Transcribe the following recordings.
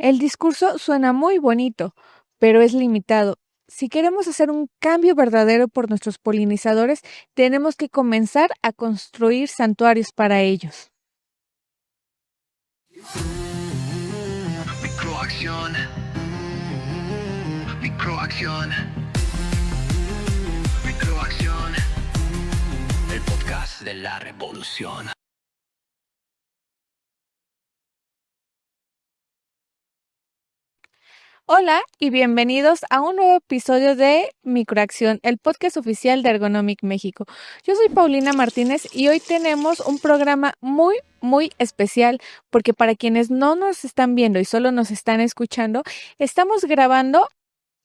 El discurso suena muy bonito, pero es limitado. Si queremos hacer un cambio verdadero por nuestros polinizadores, tenemos que comenzar a construir santuarios para ellos. Microacción. Microacción. Microacción. El podcast de la revolución. Hola y bienvenidos a un nuevo episodio de Microacción, el podcast oficial de Ergonomic México. Yo soy Paulina Martínez y hoy tenemos un programa muy especial porque para quienes no nos están viendo y solo nos están escuchando, estamos grabando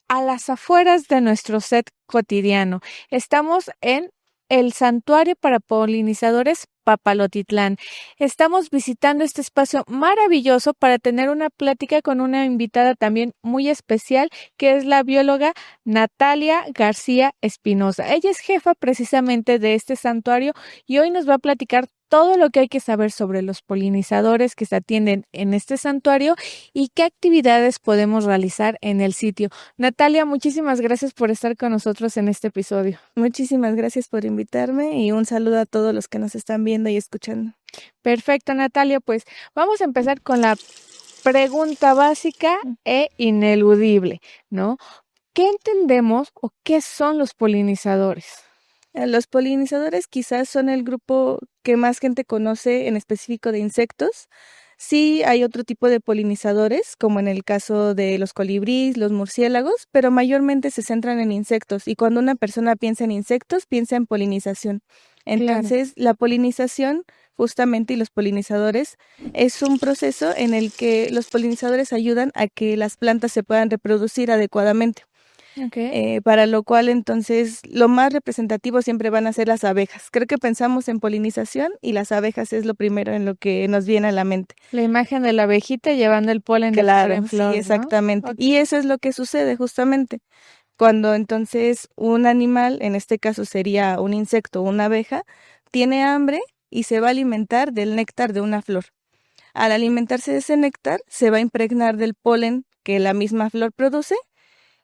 a las afueras de nuestro set cotidiano. Estamos en el Santuario para Polinizadores Papalotitlán. Estamos visitando este espacio maravilloso para tener una plática con una invitada también muy especial, que es la bióloga Natalia García Espinosa. Ella es jefa precisamente de este santuario y hoy nos va a platicar todo lo que hay que saber sobre los polinizadores que se atienden en este santuario y qué actividades podemos realizar en el sitio. Natalia, muchísimas gracias por estar con nosotros en este episodio. Muchísimas gracias por invitarme y un saludo a todos los que nos están viendo y escuchando. Perfecto, Natalia, pues vamos a empezar con la pregunta básica e ineludible, ¿no? ¿Qué entendemos o qué son los polinizadores? Los polinizadores quizás son el grupo que más gente conoce en específico de insectos. Sí hay otro tipo de polinizadores, como en el caso de los colibríes, los murciélagos, pero mayormente se centran en insectos y cuando una persona piensa en insectos, piensa en polinización. Entonces, la polinización justamente y los polinizadores es un proceso en el que los polinizadores ayudan a que las plantas se puedan reproducir adecuadamente. Okay. Para lo cual entonces lo más representativo siempre van a ser las abejas. Creo que pensamos en polinización y las abejas es lo primero en lo que nos viene a la mente. La imagen de la abejita llevando el polen de flor en flor, sí, exactamente. ¿no? Y eso es lo que sucede justamente. Cuando entonces un animal, en este caso sería un insecto o una abeja, tiene hambre y se va a alimentar del néctar de una flor. Al alimentarse de ese néctar, se va a impregnar del polen que la misma flor produce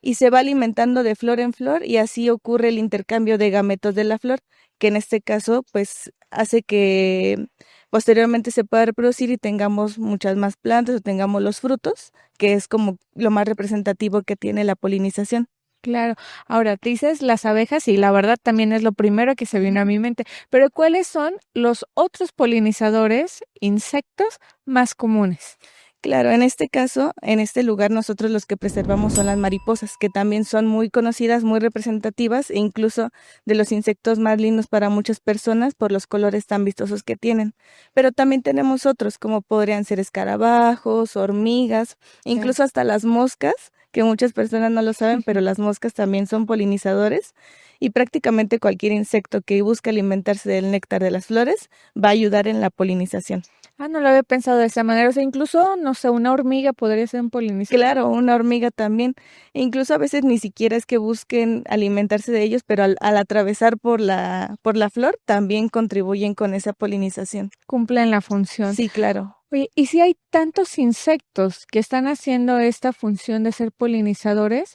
y se va alimentando de flor en flor y así ocurre el intercambio de gametos de la flor, que en este caso pues hace que posteriormente se pueda reproducir y tengamos muchas más plantas o tengamos los frutos, que es como lo más representativo que tiene la polinización. Claro. Ahora, te dices las abejas y la verdad también es lo primero que se vino a mi mente, pero ¿cuáles son los otros polinizadores, insectos más comunes? Claro, en este caso, en este lugar nosotros los que preservamos son las mariposas, que también son muy conocidas, muy representativas e incluso de los insectos más lindos para muchas personas por los colores tan vistosos que tienen. Pero también tenemos otros, como podrían ser escarabajos, hormigas, incluso hasta las moscas, que muchas personas no lo saben, pero las moscas también son polinizadores y prácticamente cualquier insecto que busque alimentarse del néctar de las flores va a ayudar en la polinización. No lo había pensado de esa manera. O sea, incluso, no sé, una hormiga podría ser un polinizador. Claro, una hormiga también. E incluso a veces ni siquiera es que busquen alimentarse de ellos, pero al atravesar por la flor también contribuyen con esa polinización. Cumplen la función. Sí, claro. Oye, y si hay tantos insectos que están haciendo esta función de ser polinizadores,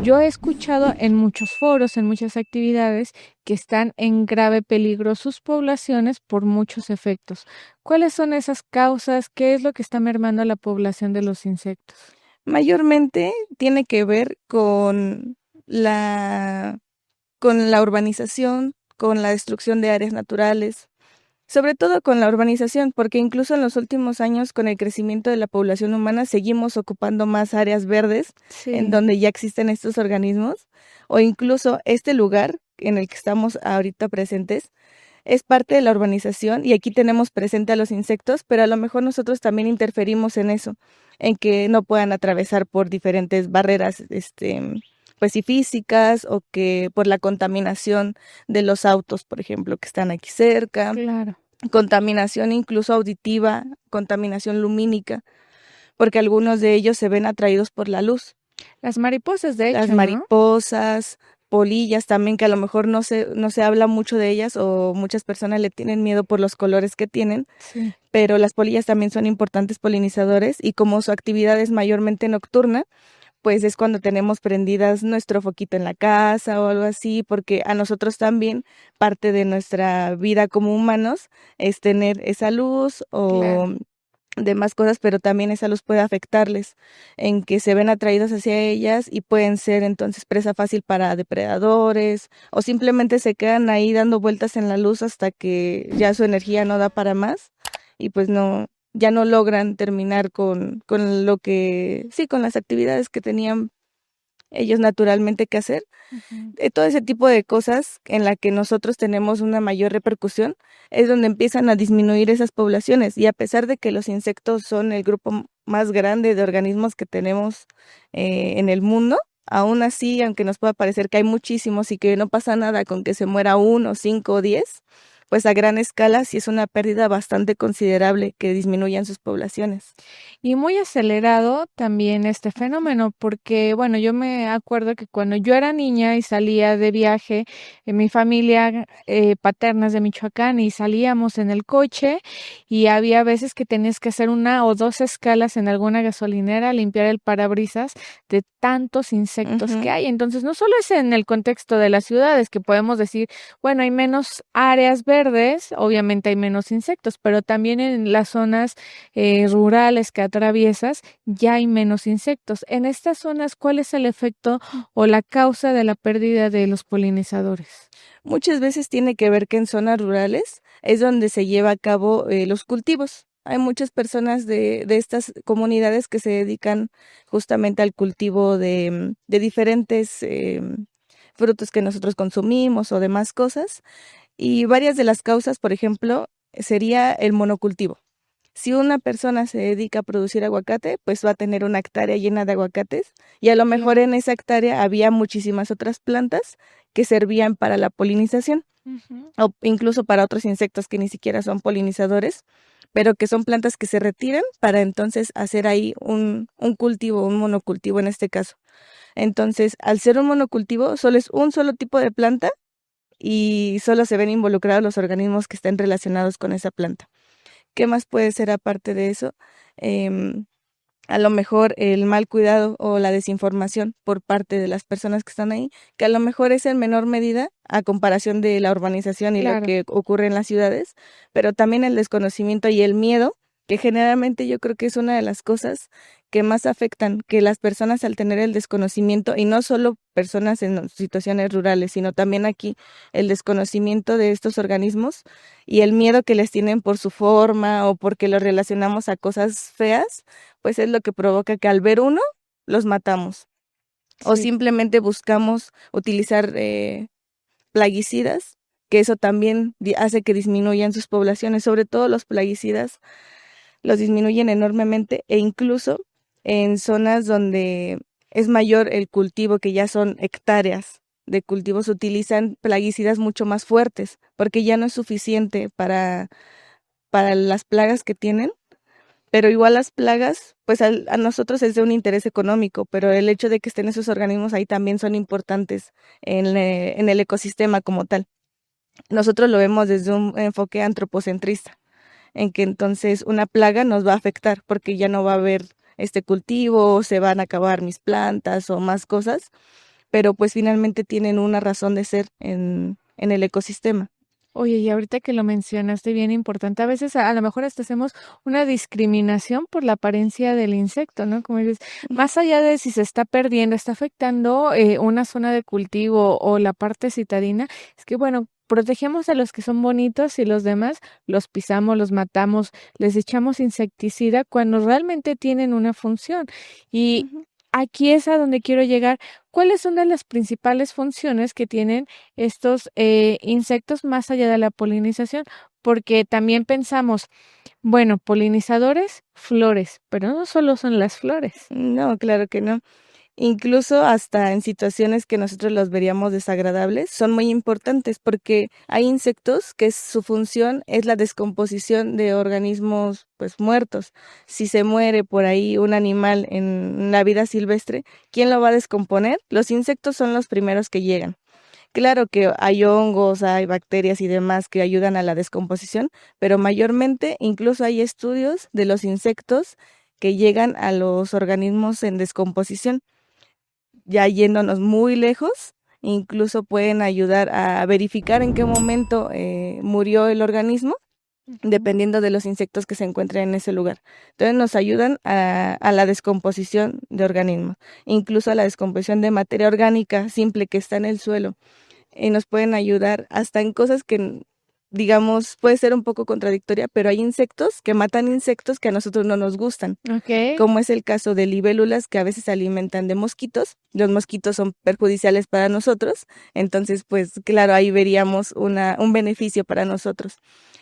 yo he escuchado en muchos foros, en muchas actividades, que están en grave peligro sus poblaciones por muchos efectos. ¿Cuáles son esas causas? ¿Qué es lo que está mermando a la población de los insectos? Mayormente tiene que ver con la urbanización, con la destrucción de áreas naturales. Sobre todo con la urbanización, porque incluso en los últimos años, con el crecimiento de la población humana, seguimos ocupando más áreas verdes en donde ya existen estos organismos, o incluso este lugar en el que estamos ahorita presentes es parte de la urbanización y aquí tenemos presente a los insectos, pero a lo mejor nosotros también interferimos en eso, en que no puedan atravesar por diferentes barreras, pues sí físicas o que por la contaminación de los autos, por ejemplo, que están aquí cerca. Claro. Contaminación incluso auditiva, contaminación lumínica, porque algunos de ellos se ven atraídos por la luz. Las mariposas, de hecho, Las ¿no? mariposas, polillas también, que a lo mejor no se habla mucho de ellas o muchas personas le tienen miedo por los colores que tienen, Sí. pero las polillas también son importantes polinizadores y como su actividad es mayormente nocturna, pues es cuando tenemos prendidas nuestro foquito en la casa o algo así, porque a nosotros también parte de nuestra vida como humanos es tener esa luz o Claro. demás cosas, pero también esa luz puede afectarles en que se ven atraídos hacia ellas y pueden ser entonces presa fácil para depredadores o simplemente se quedan ahí dando vueltas en la luz hasta que ya su energía no da para más y pues no, ya no logran terminar con lo que, sí, con las actividades que tenían ellos naturalmente que hacer. Ujú. Todo ese tipo de cosas en la que nosotros tenemos una mayor repercusión es donde empiezan a disminuir esas poblaciones y a pesar de que los insectos son el grupo más grande de organismos que tenemos en el mundo, aún así, aunque nos pueda parecer que hay muchísimos y que no pasa nada con que se muera uno, 5 o 10, pues a gran escala sí es una pérdida bastante considerable que disminuyan sus poblaciones. Y muy acelerado también este fenómeno, porque bueno, yo me acuerdo que cuando yo era niña y salía de viaje, en mi familia paterna es de Michoacán y salíamos en el coche y había veces que tenías que hacer una o dos escalas en alguna gasolinera, limpiar el parabrisas de tantos insectos que Ujú, hay. Entonces, no solo es en el contexto de las ciudades que podemos decir, bueno, hay menos áreas verdes, obviamente hay menos insectos, pero también en las zonas rurales que atraviesas, ya hay menos insectos. En estas zonas, ¿cuál es el efecto o la causa de la pérdida de los polinizadores? muchas veces tiene que ver que en zonas rurales es donde se lleva a cabo los cultivos. Hay muchas personas de estas comunidades que se dedican justamente al cultivo de diferentes frutos que nosotros consumimos o demás cosas. Y varias de las causas, por ejemplo, sería el monocultivo. Si una persona se dedica a producir aguacate, pues va a tener una hectárea llena de aguacates y a lo mejor Claro. en esa hectárea había muchísimas otras plantas que servían para la polinización Ujú. o incluso para otros insectos que ni siquiera son polinizadores, pero que son plantas que se retiran para entonces hacer ahí un cultivo, un monocultivo en este caso. Entonces, al ser un monocultivo, solo es un solo tipo de planta y solo se ven involucrados los organismos que estén relacionados con esa planta. ¿Qué más puede ser aparte de eso? Em, a lo mejor el mal cuidado o la desinformación por parte de las personas que están ahí, que a lo mejor es en menor medida a comparación de la urbanización y lo Claro. que ocurre en las ciudades, pero también el desconocimiento y el miedo, que generalmente yo creo que es una de las cosas que más afectan, que las personas al tener el desconocimiento, y no solo personas en situaciones rurales, sino también aquí el desconocimiento de estos organismos y el miedo que les tienen por su forma o porque los relacionamos a cosas feas, pues es lo que provoca que al ver uno, los matamos. O Sí. simplemente buscamos utilizar plaguicidas, que eso también hace que disminuyan sus poblaciones, sobre todo los plaguicidas los disminuyen enormemente e incluso en zonas donde es mayor el cultivo, que ya son hectáreas de cultivos, utilizan plaguicidas mucho más fuertes, porque ya no es suficiente para las plagas que tienen, pero igual las plagas, pues a nosotros es de un interés económico, pero el hecho de que estén esos organismos ahí también son importantes en el ecosistema como tal. Nosotros lo vemos desde un enfoque antropocentrista, en que entonces una plaga nos va a afectar porque ya no va a haber este cultivo, se van a acabar mis plantas o más cosas, pero pues finalmente tienen una razón de ser en el ecosistema. Oye, y ahorita que lo mencionaste, bien importante, a veces a lo mejor hasta hacemos una discriminación por la apariencia del insecto, ¿no? Como dices, más allá de si se está perdiendo, está afectando una zona de cultivo o la parte citadina, es que bueno, protegemos a los que son bonitos y los demás los pisamos, los matamos, les echamos insecticida cuando realmente tienen una función. Y Ujú. aquí es a donde quiero llegar. ¿Cuáles son de las principales funciones que tienen estos insectos más allá de la polinización? Porque también pensamos, bueno, polinizadores, flores, pero no solo son las flores. No, claro que no. Incluso hasta en situaciones que nosotros los veríamos desagradables, son muy importantes porque hay insectos que su función es la descomposición de organismos pues muertos. Si se muere por ahí un animal en la vida silvestre, ¿quién lo va a descomponer? Los insectos son los primeros que llegan. Claro que hay hongos, hay bacterias y demás que ayudan a la descomposición, pero mayormente incluso hay estudios de los insectos que llegan a los organismos en descomposición. Ya yéndonos muy lejos, incluso pueden ayudar a verificar en qué momento murió el organismo, dependiendo de los insectos que se encuentren en ese lugar. Entonces nos ayudan a la descomposición de organismos, incluso a la descomposición de materia orgánica simple que está en el suelo. Y nos pueden ayudar hasta en cosas que, digamos, puede ser un poco contradictoria, pero hay insectos que matan insectos que a nosotros no nos gustan, Ok. como es el caso de libélulas que a veces se alimentan de mosquitos. Los mosquitos son perjudiciales para nosotros, entonces, pues claro, ahí veríamos un beneficio para nosotros.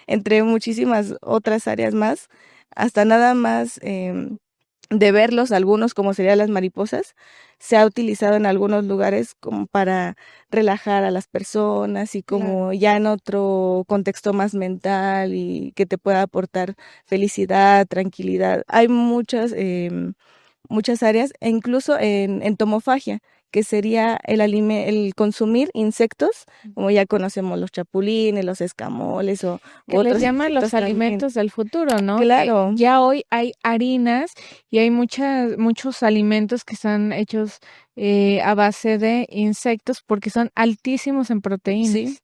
Entre muchísimas otras áreas más, hasta nada más de verlos, algunos como serían las mariposas, se ha utilizado en algunos lugares como para relajar a las personas y Claro. como ya en otro contexto más mental y que te pueda aportar felicidad, tranquilidad. Hay muchas áreas, e incluso en entomofagia, que sería el consumir insectos, como ya conocemos los chapulines, los escamoles o Que u les otros llaman los insectos también. alimentos del futuro, ¿no? Que Claro, ya hoy hay harinas y hay muchos alimentos que están hechos a base de insectos porque son altísimos en proteínas. sí.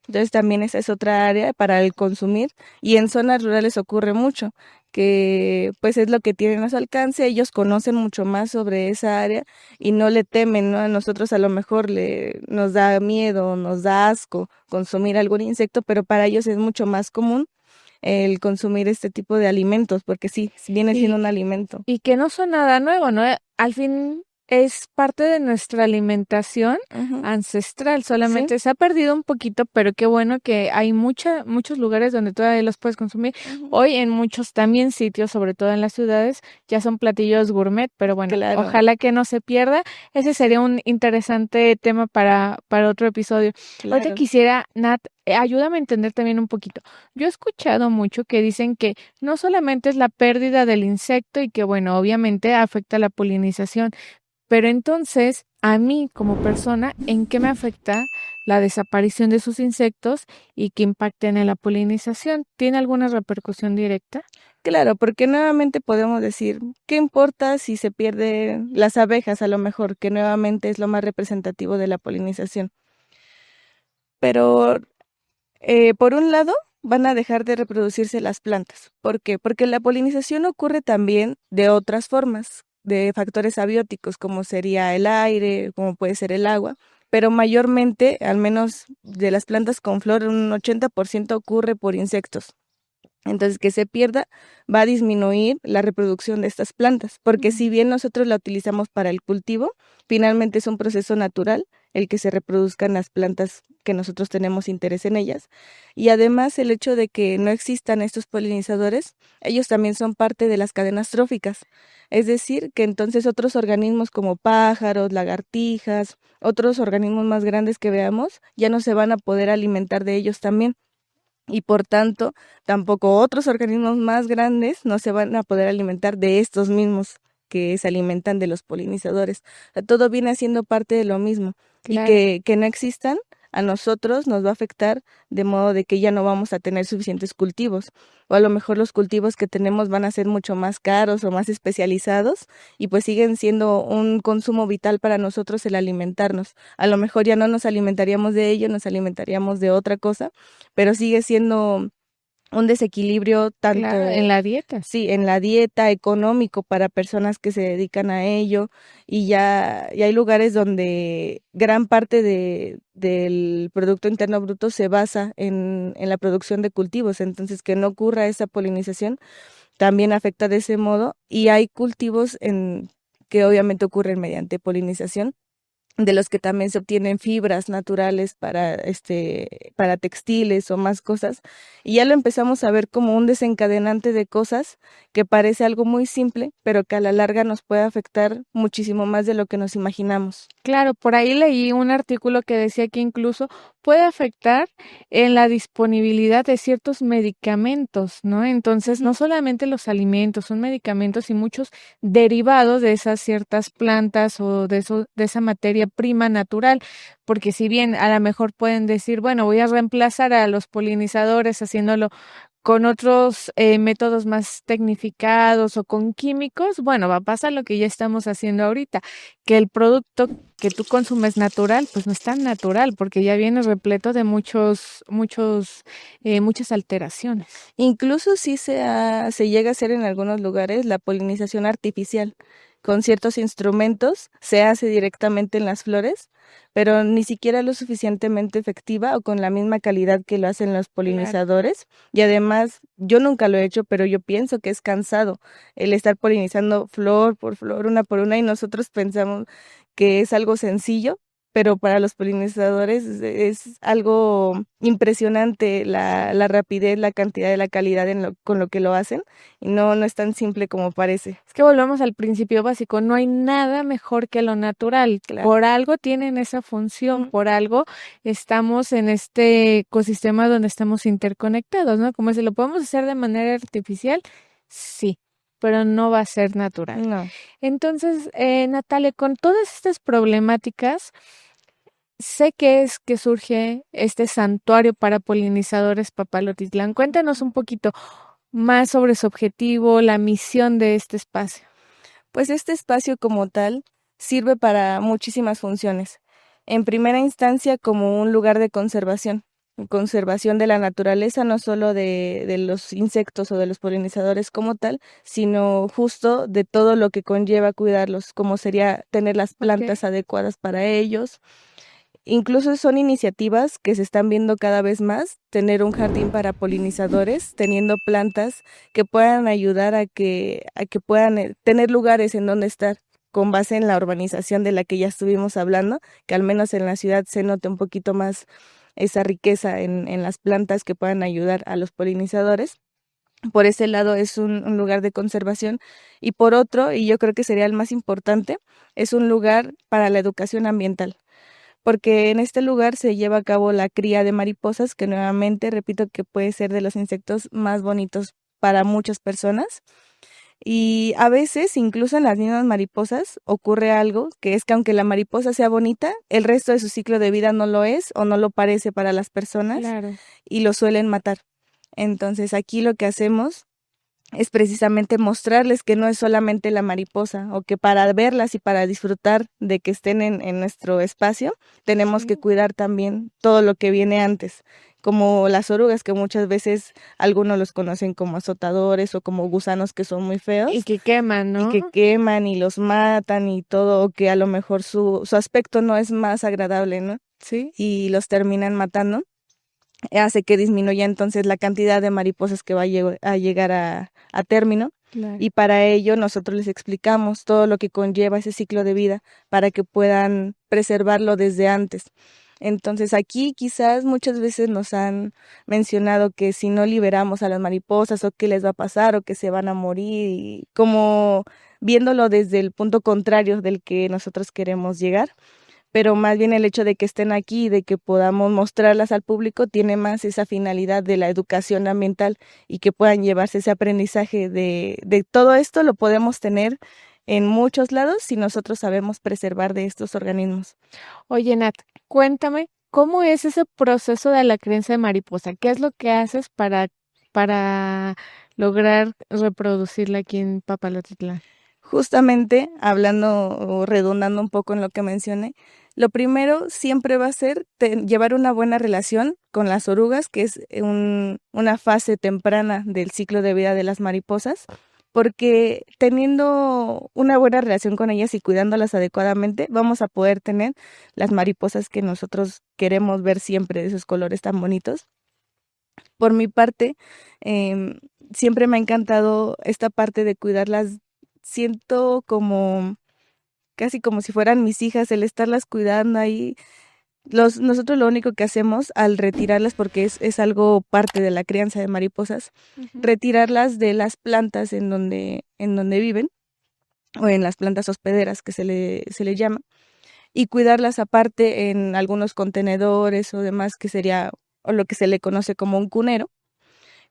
Entonces también esa es otra área para el consumir y en zonas rurales ocurre mucho, que pues es lo que tienen a su alcance, ellos conocen mucho más sobre esa área y no le temen, ¿no? A nosotros a lo mejor nos da miedo, nos da asco consumir algún insecto, pero para ellos es mucho más común el consumir este tipo de alimentos, porque sí, viene siendo un alimento. Y que no son nada nuevo, ¿no? Al fin es parte de nuestra alimentación Ujú. ancestral, solamente se ha perdido un poquito, pero qué bueno que hay muchos lugares donde todavía los puedes consumir. Ujú. Hoy en muchos también sitios, sobre todo en las ciudades, ya son platillos gourmet, pero bueno, Claro, ojalá que no se pierda. Ese sería un interesante tema para otro episodio. Ahorita claro. quisiera, Nat, ayúdame a entender también un poquito. Yo he escuchado mucho que dicen que no solamente es la pérdida del insecto y que, bueno, obviamente afecta la polinización, pero entonces, a mí como persona, ¿en qué me afecta la desaparición de esos insectos y que impacten en la polinización? ¿Tiene alguna repercusión directa? Claro, porque nuevamente podemos decir, ¿qué importa si se pierden las abejas a lo mejor, que nuevamente es lo más representativo de la polinización? Pero por un lado, van a dejar de reproducirse las plantas. ¿Por qué? Porque la polinización ocurre también de otras formas, de factores abióticos, como sería el aire, como puede ser el agua, pero mayormente, al menos de las plantas con flor, un 80% ocurre por insectos. Entonces, que se pierda va a disminuir la reproducción de estas plantas, porque si bien nosotros la utilizamos para el cultivo, finalmente es un proceso natural el que se reproduzcan las plantas que nosotros tenemos interés en ellas. Y además el hecho de que no existan estos polinizadores, ellos también son parte de las cadenas tróficas. Es decir, que entonces otros organismos como pájaros, lagartijas, otros organismos más grandes que veamos, ya no se van a poder alimentar de ellos también y por tanto tampoco otros organismos más grandes no se van a poder alimentar de estos mismos que se alimentan de los polinizadores. O sea, todo viene siendo parte de lo mismo y Claro. que no existan a nosotros nos va a afectar de modo de que ya no vamos a tener suficientes cultivos o a lo mejor los cultivos que tenemos van a ser mucho más caros o más especializados y pues siguen siendo un consumo vital para nosotros el alimentarnos. A lo mejor ya no nos alimentaríamos de ello, nos alimentaríamos de otra cosa, pero sigue siendo un desequilibrio Claro, en tanto, la dieta. sí, en la dieta, económico para personas que se dedican a ello y ya hay lugares donde gran parte del Producto Interno Bruto se basa en la producción de cultivos, entonces que no ocurra esa polinización también afecta de ese modo y hay cultivos que obviamente ocurren mediante polinización de los que también se obtienen fibras naturales para textiles o más cosas, y ya lo empezamos a ver como un desencadenante de cosas que parece algo muy simple, pero que a la larga nos puede afectar muchísimo más de lo que nos imaginamos. Claro, por ahí leí un artículo que decía que incluso puede afectar en la disponibilidad de ciertos medicamentos, ¿no? Entonces, no solamente los alimentos, son medicamentos y muchos derivados de esas ciertas plantas o de esa materia prima natural, porque si bien a lo mejor pueden decir, bueno, voy a reemplazar a los polinizadores haciéndolo con otros métodos más tecnificados o con químicos, bueno, va a pasar lo que ya estamos haciendo ahorita, que el producto que tú consumes natural, pues no es tan natural, porque ya viene repleto de muchas alteraciones. Incluso sí se llega a hacer en algunos lugares la polinización artificial. Con ciertos instrumentos se hace directamente en las flores, pero ni siquiera lo suficientemente efectiva o con la misma calidad que lo hacen los polinizadores. Y además, yo nunca lo he hecho, pero yo pienso que es cansado el estar polinizando flor por flor, una por una, y nosotros pensamos que es algo sencillo, pero para los polinizadores es algo impresionante la rapidez, la cantidad de la calidad con lo que lo hacen, y no es tan simple como parece. Es que volvemos al principio básico, no hay nada mejor que lo natural. Claro. Por algo tienen esa función, por algo estamos en este ecosistema donde estamos interconectados, ¿no? Como si lo podemos hacer de manera artificial, sí, pero no va a ser natural. No. Entonces, Natalia, con todas estas problemáticas, sé que es que surge este santuario para polinizadores Papalotitlán. Cuéntanos un poquito más sobre su objetivo, la misión de este espacio. Pues este espacio como tal sirve para muchísimas funciones. En primera instancia, como un lugar de conservación de la naturaleza, no solo de los insectos o de los polinizadores como tal, sino justo de todo lo que conlleva cuidarlos, como sería tener las plantas adecuadas para ellos. Incluso son iniciativas que se están viendo cada vez más, tener un jardín para polinizadores, teniendo plantas que puedan ayudar a que puedan tener lugares en donde estar, con base en la urbanización de la que ya estuvimos hablando, que al menos en la ciudad se note un poquito más esa riqueza en las plantas que puedan ayudar a los polinizadores. Por ese lado es un lugar de conservación, y por otro, y yo creo que sería el más importante, es un lugar para la educación ambiental, porque en este lugar se lleva a cabo la cría de mariposas, que nuevamente repito que puede ser de los insectos más bonitos para muchas personas. Y a veces, incluso en las mismas mariposas, ocurre algo, que es que aunque la mariposa sea bonita, el resto de su ciclo de vida no lo es o no lo parece para las personas, Claro. y lo suelen matar. Entonces aquí lo que hacemos es precisamente mostrarles que no es solamente la mariposa, o que para verlas y para disfrutar de que estén en nuestro espacio, tenemos que cuidar también todo lo que viene antes, como las orugas, que muchas veces algunos los conocen como azotadores o como gusanos que son muy feos. Y que queman, ¿no? Y que queman y los matan y todo, o que a lo mejor su aspecto no es más agradable, ¿no? Sí. Y los terminan matando. Hace que disminuya entonces la cantidad de mariposas que va a llegar a término. Claro. Y para ello nosotros les explicamos todo lo que conlleva ese ciclo de vida para que puedan preservarlo desde antes. Entonces aquí quizás muchas veces nos han mencionado que si no liberamos a las mariposas, o qué les va a pasar, o que se van a morir, y como viéndolo desde el punto contrario del que nosotros queremos llegar. Pero más bien el hecho de que estén aquí y de que podamos mostrarlas al público tiene más esa finalidad de la educación ambiental, y que puedan llevarse ese aprendizaje de todo esto. Lo podemos tener en muchos lados si nosotros sabemos preservar de estos organismos. Oye, Nat, cuéntame, ¿cómo es ese proceso de la crianza de mariposa? ¿Qué es lo que haces para lograr reproducirla aquí en Papalotitlán? Justamente, hablando o redundando un poco en lo que mencioné, lo primero siempre va a ser llevar una buena relación con las orugas, que es una fase temprana del ciclo de vida de las mariposas, porque teniendo una buena relación con ellas y cuidándolas adecuadamente, vamos a poder tener las mariposas que nosotros queremos ver siempre, de esos colores tan bonitos. Por mi parte, siempre me ha encantado esta parte de cuidarlas. Siento como casi como si fueran mis hijas, el estarlas cuidando ahí. Nosotros lo único que hacemos al retirarlas, porque es algo parte de la crianza de mariposas, retirarlas de las plantas en donde viven, o en las plantas hospederas que se le llama, y cuidarlas aparte en algunos contenedores o demás, que sería o lo que se le conoce como un cunero,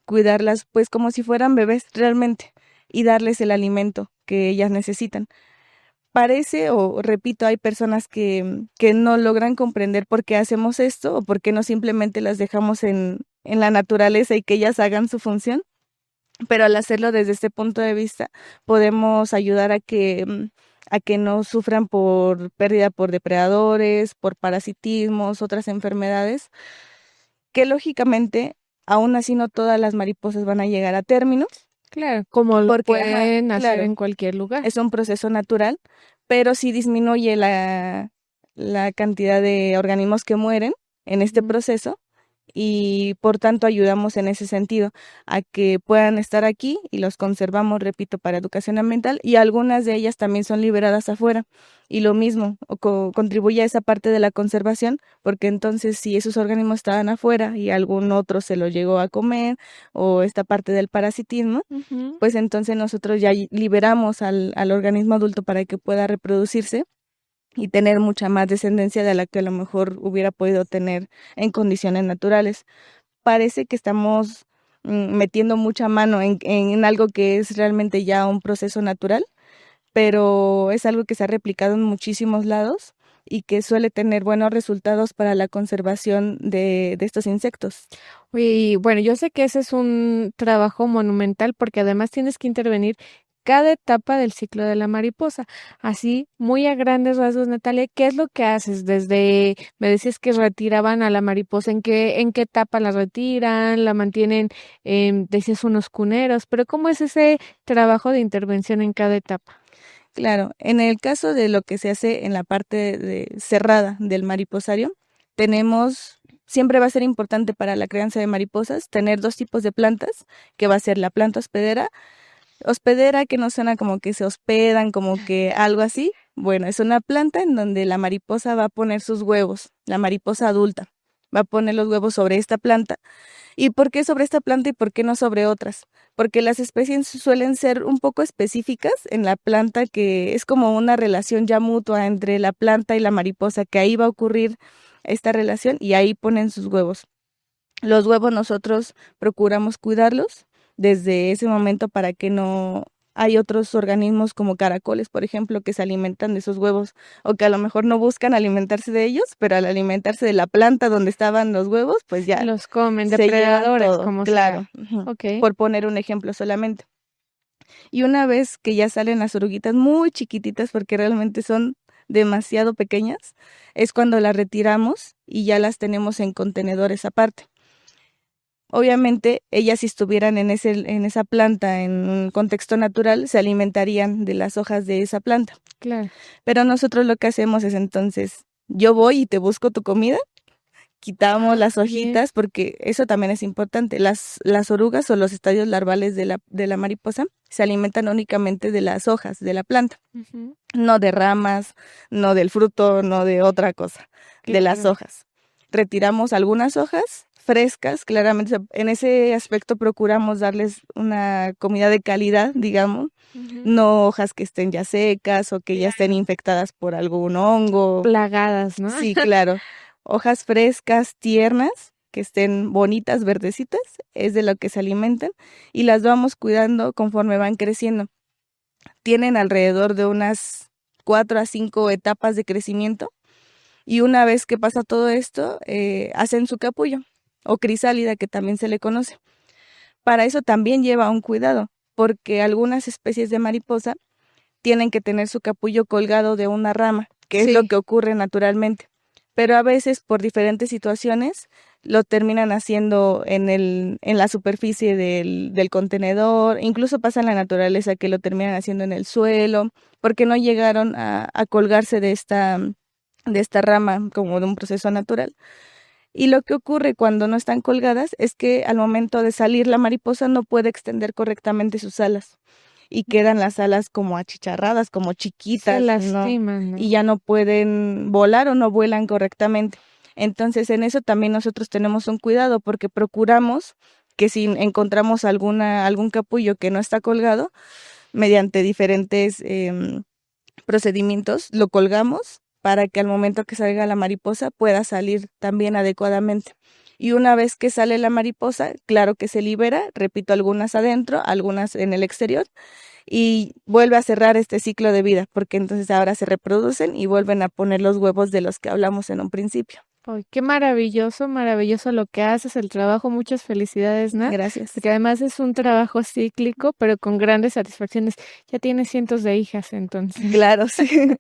cuidarlas pues como si fueran bebés realmente y darles el alimento que ellas necesitan. Parece, o repito, hay personas que no logran comprender por qué hacemos esto o por qué no simplemente las dejamos en la naturaleza y que ellas hagan su función, pero al hacerlo desde este punto de vista podemos ayudar a que no sufran por pérdida por depredadores, por parasitismos, otras enfermedades, que lógicamente aún así no todas las mariposas van a llegar a término, Claro, como lo porque, ajá, pueden hacer claro, en cualquier lugar. es un proceso natural, pero sí disminuye la cantidad de organismos que mueren en este Ujú. proceso y por tanto ayudamos en ese sentido a que puedan estar aquí y los conservamos, repito, para educación ambiental, y algunas de ellas también son liberadas afuera y lo mismo contribuye a esa parte de la conservación, porque entonces si esos organismos estaban afuera y algún otro se lo llegó a comer o esta parte del parasitismo, Ujú. pues entonces nosotros ya liberamos al organismo adulto para que pueda reproducirse y tener mucha más descendencia de la que a lo mejor hubiera podido tener en condiciones naturales. Parece que estamos metiendo mucha mano en algo que es realmente ya un proceso natural, pero es algo que se ha replicado en muchísimos lados y que suele tener buenos resultados para la conservación de estos insectos. Y bueno, yo sé que ese es un trabajo monumental porque además tienes que intervenir cada etapa del ciclo de la mariposa. Así, muy a grandes rasgos, Natalia, ¿qué es lo que haces? Desde, me decías que retiraban a la mariposa, en qué etapa la retiran? ¿La mantienen, decías, unos cuneros? Pero ¿cómo es ese trabajo de intervención en cada etapa? Claro, en el caso de lo que se hace en la parte cerrada del mariposario, siempre va a ser importante para la crianza de mariposas tener dos tipos de plantas, que va a ser la planta hospedera que no suena como que se hospedan, como que algo así. Bueno, es una planta en donde la mariposa va a poner sus huevos, la mariposa adulta va a poner los huevos sobre esta planta. ¿Y por qué sobre esta planta y por qué no sobre otras? Porque las especies suelen ser un poco específicas en la planta, que es como una relación ya mutua entre la planta y la mariposa, que ahí va a ocurrir esta relación y ahí ponen sus huevos. Los huevos nosotros procuramos cuidarlos desde ese momento para que no hay otros organismos como caracoles, por ejemplo, que se alimentan de esos huevos o que a lo mejor no buscan alimentarse de ellos, pero al alimentarse de la planta donde estaban los huevos, pues ya Los comen, se llevan depredadores, todo, como claro, sea. ujú, Ok. por poner un ejemplo solamente. Y una vez que ya salen las oruguitas muy chiquititas, porque realmente son demasiado pequeñas, es cuando las retiramos y ya las tenemos en contenedores aparte. Obviamente, ellas si estuvieran en esa planta, en un contexto natural, se alimentarían de las hojas de esa planta. Claro. Pero nosotros lo que hacemos es entonces, yo voy y te busco tu comida, quitamos Ah, las bien. hojitas, porque eso también es importante. Las orugas o los estadios larvales de la mariposa se alimentan únicamente de las hojas de la planta, Ujú. no de ramas, no del fruto, no de otra cosa, de las Claro. hojas. Retiramos algunas hojas frescas, claramente, o sea, en ese aspecto procuramos darles una comida de calidad, digamos, Ujú. no hojas que estén ya secas o que ya estén Claro. infectadas por algún hongo. Plagadas, ¿no? Sí, claro. Hojas frescas, tiernas, que estén bonitas, verdecitas, es de lo que se alimentan y las vamos cuidando conforme van creciendo. Tienen alrededor de unas 4 a 5 etapas de crecimiento y una vez que pasa todo esto, hacen su capullo o crisálida, que también se le conoce. Para eso también lleva un cuidado, porque algunas especies de mariposa tienen que tener su capullo colgado de una rama, que es lo Sí. que ocurre naturalmente. Pero a veces, por diferentes situaciones, lo terminan haciendo en la superficie del contenedor, incluso pasa en la naturaleza que lo terminan haciendo en el suelo, porque no llegaron a colgarse de esta rama como de un proceso natural. Y lo que ocurre cuando no están colgadas es que al momento de salir la mariposa no puede extender correctamente sus alas y quedan las alas como achicharradas, como Se chiquitas, ¿no? lastiman, Y ¿no? ya no pueden volar o no vuelan correctamente. Entonces, en eso también nosotros tenemos un cuidado porque procuramos que si encontramos algún capullo que no está colgado, mediante diferentes procedimientos, lo colgamos para que al momento que salga la mariposa pueda salir también adecuadamente. Y una vez que sale la mariposa, claro que se libera, repito, algunas adentro, algunas en el exterior, y vuelve a cerrar este ciclo de vida, porque entonces ahora se reproducen y vuelven a poner los huevos de los que hablamos en un principio. Ay, qué maravilloso, maravilloso lo que haces, el trabajo. Muchas felicidades, Nat. Gracias. Porque además es un trabajo cíclico, pero con grandes satisfacciones. Ya tienes cientos de hijas, entonces. Claro, sí.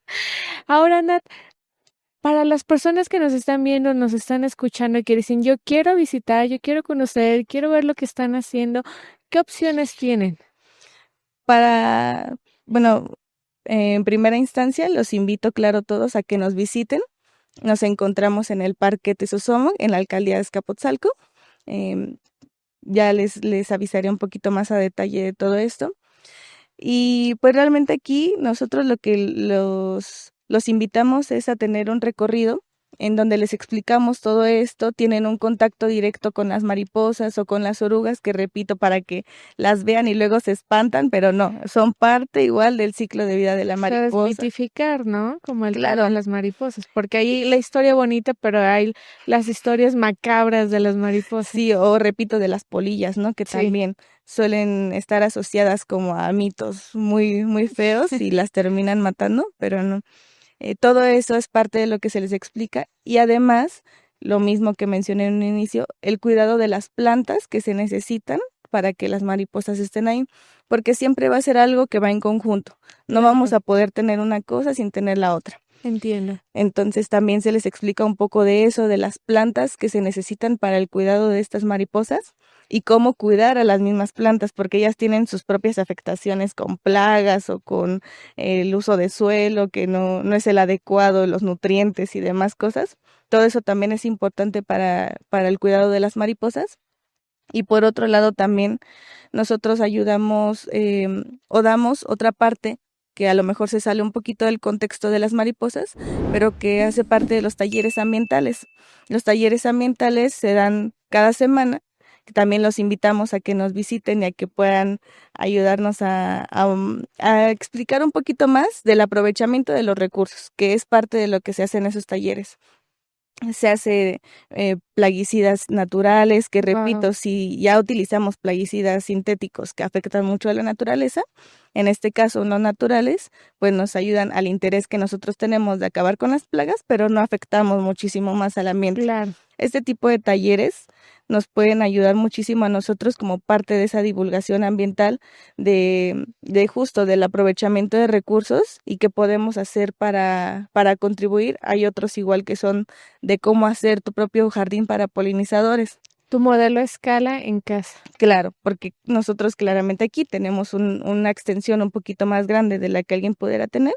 Ahora, Nat, para las personas que nos están viendo, nos están escuchando y que dicen, yo quiero visitar, yo quiero conocer, quiero ver lo que están haciendo, ¿qué opciones tienen? Bueno, en primera instancia los invito, claro, todos a que nos visiten. Nos encontramos en el Parque Tesosomoc, en la alcaldía de Azcapotzalco. Ya les avisaré un poquito más a detalle de todo esto. Y pues realmente aquí nosotros lo que los invitamos es a tener un recorrido en donde les explicamos todo esto, tienen un contacto directo con las mariposas o con las orugas, que repito, para que las vean y luego se espantan, pero no, son parte igual del ciclo de vida de la O sea, mariposa. desmitificar, ¿no? Como el Claro. tema de las mariposas, porque hay la historia bonita, pero hay las historias macabras de las mariposas. Sí, o repito, de las polillas, ¿no? Que Sí. también suelen estar asociadas como a mitos muy, muy feos y las terminan matando, pero no. Todo eso es parte de lo que se les explica y además, lo mismo que mencioné en un inicio, el cuidado de las plantas que se necesitan para que las mariposas estén ahí, porque siempre va a ser algo que va en conjunto. No vamos a poder tener una cosa sin tener la otra. Entiendo. Entonces también se les explica un poco de eso, de las plantas que se necesitan para el cuidado de estas mariposas y cómo cuidar a las mismas plantas, porque ellas tienen sus propias afectaciones con plagas o con el uso de suelo que no es el adecuado, los nutrientes y demás cosas. Todo eso también es importante para el cuidado de las mariposas. Y por otro lado también nosotros ayudamos o damos otra parte que a lo mejor se sale un poquito del contexto de las mariposas, pero que hace parte de los talleres ambientales. Los talleres ambientales se dan cada semana, que también los invitamos a que nos visiten y a que puedan ayudarnos a explicar un poquito más del aprovechamiento de los recursos, que es parte de lo que se hace en esos talleres. Se hace plaguicidas naturales, que repito, si ya utilizamos plaguicidas sintéticos que afectan mucho a la naturaleza, en este caso no naturales, pues nos ayudan al interés que nosotros tenemos de acabar con las plagas, pero no afectamos muchísimo más al ambiente. Claro. Este tipo de talleres nos pueden ayudar muchísimo a nosotros como parte de esa divulgación ambiental de justo del aprovechamiento de recursos y que podemos hacer para contribuir. Hay otros igual que son de cómo hacer tu propio jardín para polinizadores. Tu modelo a escala en casa. Claro, porque nosotros claramente aquí tenemos una extensión un poquito más grande de la que alguien pudiera tener,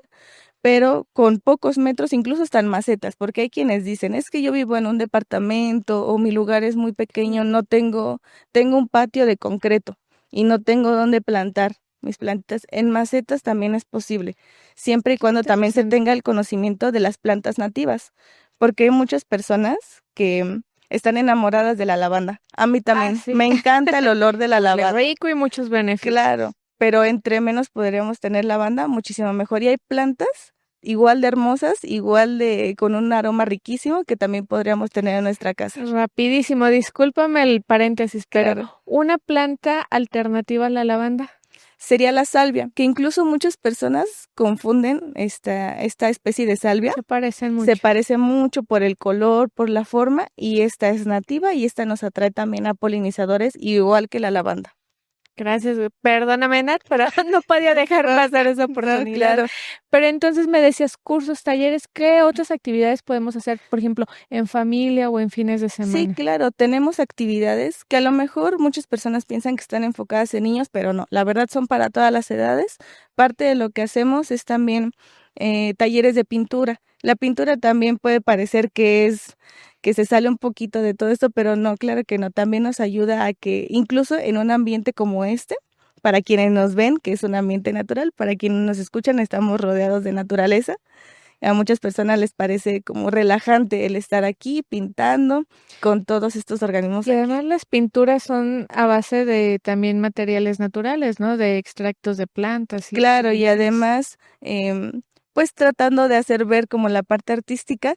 pero con pocos metros, incluso están macetas, porque hay quienes dicen, es que yo vivo en un departamento o mi lugar es muy pequeño, no tengo un patio de concreto y no tengo dónde plantar mis plantas. En macetas también es posible, siempre y cuando también se tenga el conocimiento de las plantas nativas, porque hay muchas personas que están enamoradas de la lavanda. A mí también, sí. me encanta el olor de la lavanda. Rico y muchos beneficios. Claro, pero entre menos podremos tener lavanda, muchísimo mejor. Y hay plantas igual de hermosas, con un aroma riquísimo que también podríamos tener en nuestra casa. Rapidísimo, discúlpame el paréntesis, pero Claro. ¿una planta alternativa a la lavanda? Sería la salvia, que incluso muchas personas confunden esta especie de salvia. Se parecen mucho. Se parece mucho por el color, por la forma, y esta es nativa y esta nos atrae también a polinizadores, igual que la lavanda. Gracias, perdóname, Nat, pero no podía dejar pasar esa oportunidad. Claro. Pero entonces me decías cursos, talleres, ¿qué otras actividades podemos hacer, por ejemplo, en familia o en fines de semana? Sí, claro, tenemos actividades que a lo mejor muchas personas piensan que están enfocadas en niños, pero no, la verdad son para todas las edades. Parte de lo que hacemos es también talleres de pintura. La pintura también puede parecer que se sale un poquito de todo esto, pero no, claro que no, también nos ayuda a que incluso en un ambiente como este, para quienes nos ven, que es un ambiente natural, para quienes nos escuchan, estamos rodeados de naturaleza. A muchas personas les parece como relajante el estar aquí pintando con todos estos organismos. Y además las pinturas son a base de también materiales naturales, ¿no? De extractos de plantas. Claro, y semillas. además pues tratando de hacer ver como la parte artística.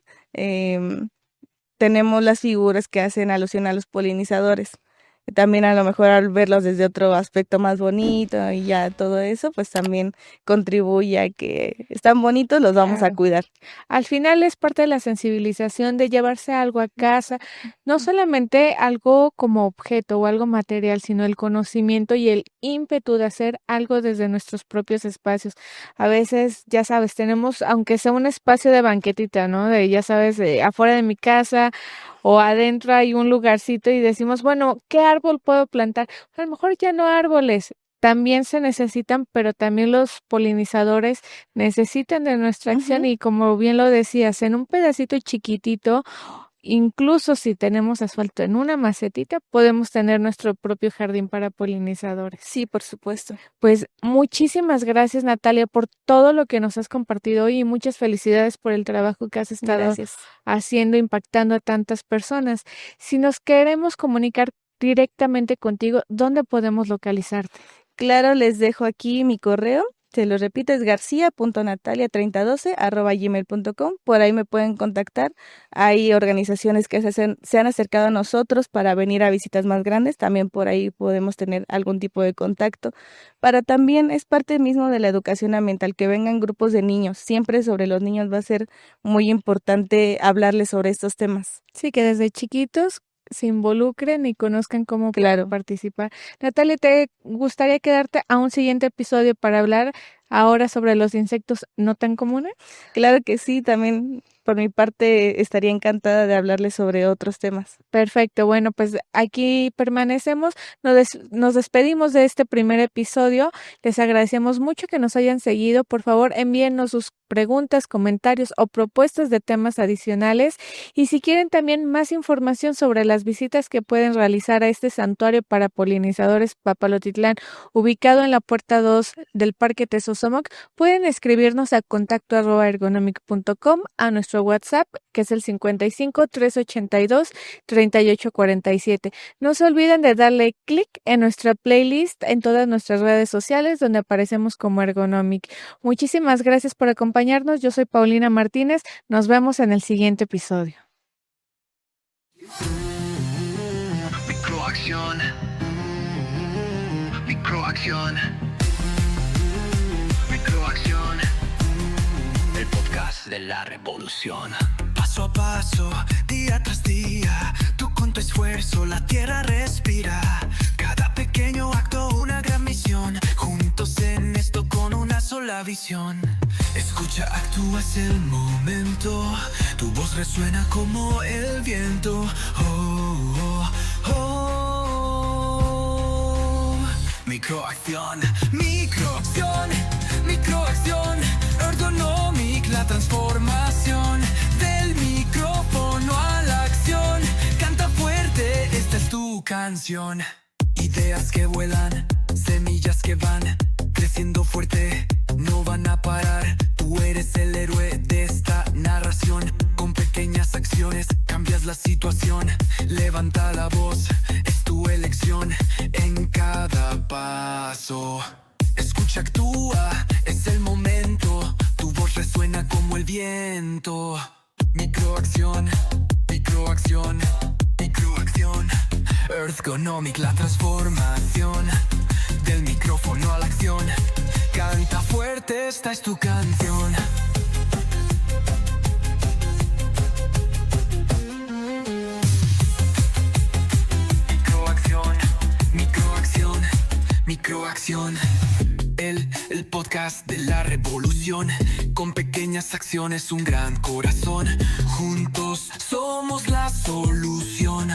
Tenemos las figuras que hacen alusión a los polinizadores. También a lo mejor al verlos desde otro aspecto más bonito y ya todo eso, pues también contribuye a que están bonitos, los vamos a Claro. cuidar. Al final es parte de la sensibilización de llevarse algo a casa, no solamente algo como objeto o algo material, sino el conocimiento y el ímpetu de hacer algo desde nuestros propios espacios. A veces, ya sabes, tenemos, aunque sea un espacio de banquetita, ¿no? De, ya sabes, afuera de mi casa o adentro hay un lugarcito y decimos, bueno, ¿qué árbol puedo plantar? A lo mejor ya no árboles. También se necesitan, pero también los polinizadores necesitan de nuestra acción Ujú. y como bien lo decías, en un pedacito chiquitito, incluso si tenemos asfalto en una macetita, podemos tener nuestro propio jardín para polinizadores. Sí, por supuesto. Pues muchísimas gracias, Natalia, por todo lo que nos has compartido hoy y muchas felicidades por el trabajo que has estado Gracias. haciendo, impactando a tantas personas. Si nos queremos comunicar directamente contigo, ¿dónde podemos localizarte? Claro, les dejo aquí mi correo. Se lo repito, es garcia.natalia3012@gmail.com. Por ahí me pueden contactar. Hay organizaciones que se han acercado a nosotros para venir a visitas más grandes. También por ahí podemos tener algún tipo de contacto. Para también es parte mismo de la educación ambiental, que vengan grupos de niños. Siempre sobre los niños va a ser muy importante hablarles sobre estos temas. Sí, que desde chiquitos se involucren y conozcan cómo pueden Claro. participar. Natalia, ¿te gustaría quedarte a un siguiente episodio para hablar ahora sobre los insectos no tan comunes? Claro que sí, también por mi parte estaría encantada de hablarles sobre otros temas. Perfecto, bueno, pues aquí permanecemos, nos despedimos de este primer episodio, les agradecemos mucho que nos hayan seguido, por favor envíennos sus preguntas, comentarios o propuestas de temas adicionales y si quieren también más información sobre las visitas que pueden realizar a este santuario para polinizadores Papalotitlán, ubicado en la puerta 2 del Parque Tezosomoc, pueden escribirnos a contacto@ergonomic.com, a nuestro WhatsApp, que es el 55 382 3847. No se olviden de darle clic en nuestra playlist en todas nuestras redes sociales donde aparecemos como Ergonomic. Muchísimas gracias por acompañarnos. Yo soy Paulina Martínez. Nos vemos en el siguiente episodio. Microacción. Microacción. Microacción. El podcast de la revolución. Paso a paso, día tras día, tú con tu esfuerzo la tierra respira. Cada pequeño acto, una gran misión. Juntos en esto con una sola visión. Escucha, actúa, es el momento. Tu voz resuena como el viento. Oh, oh, oh. Microacción, microacción, microacción. Ergonomic, la transformación del micrófono a la acción. Canta fuerte, esta es tu canción. Ideas que vuelan, semillas que van creciendo fuerte, no van a parar. Tú eres el héroe de esta narración. Con pequeñas acciones cambias la situación. Levanta la voz, es tu elección en cada paso. Escucha, actúa, es el momento. Tu voz resuena como el viento. Microacción, microacción, microacción. Ergonomic, la transformación del micrófono a la acción. Canta fuerte, esta es tu canción. Microacción, microacción, microacción. El podcast de la revolución. Con pequeñas acciones, un gran corazón. Juntos somos la solución.